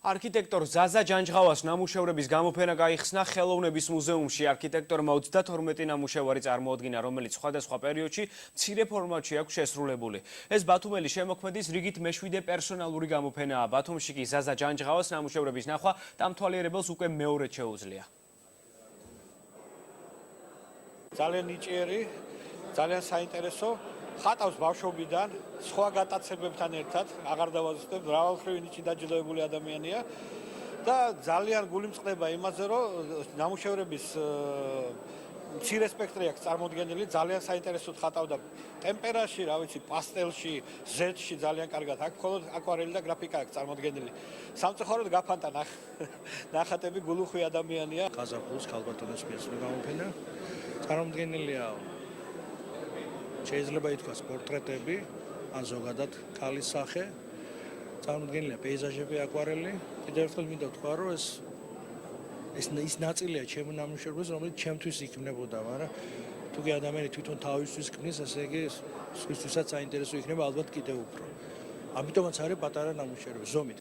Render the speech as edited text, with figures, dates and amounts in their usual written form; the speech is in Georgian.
არქიტექტორ ზაზა ჯანჯღავას ნამუშევრების გამოფენა გაიხსნა ხელოვნების მუზეუმში. არქიტექტორმა 32 ნამუშევარი წარმოადგინა, რომელიც სხვადასხვა პერიოდში მცირე ფორმატში აქვს შესრულებული. ეს ბათუმელი შემოქმედის რიგით მეშვიდე პერსონალური გამოფენაა. ბათუმში კი ზაზა ჯანჯღავას ნამუშევრების ნახვა დამთვალიერებელს უკვე მეორედ შეუძლია. ძალიან ნიჭიერი, ძალიან საინტერესო. ხატავს ბავშვობიდან, სხვა გატაცებებთან ერთად, აღარ დავაზუსტებ, მრავალმხრივი ნიჭი დაჯილდოებული ადამიანია და ძალიან გულიმწყდება იმაზე, რომ ნამუშევრების მცირე სპექტრი აქვს წარმოდგენილი, ძალიან საინტერესოდ ხატავდა ტემპერაში, რა ვიცი, პასტელში, ზეთში ძალიან კარგად. აქ მხოლოდ აკვარელი და გრაფიკა აქვს წარმოდგენილი. სამწუხაროდ გაფანტა ნახატები, გულუხვი ადამიანია. ყაზახის ქალბატონის მიერ გამოფენა წარმოდგენილია შეიძლება ითქვას პორტრეტები, ან ზოგადად ქალის სახე, წარმოდგენილია პეიზაჟები, აკვარელი. კიდევ ერთხელ მინდა ვთქვა, რომ ეს ნაწილია ჩემი ნამუშევრების, რომელიც ჩემთვის იქნებოდა, მაგრამ თუ კი ადამიანი თვითონ თავისთვის ქმნის, ასე იგი სხვისთვისაც საინტერესო იქნება ალბათ კიდევ უფრო. ამიტომაც არის პატარა ნამუშევრები ზომით.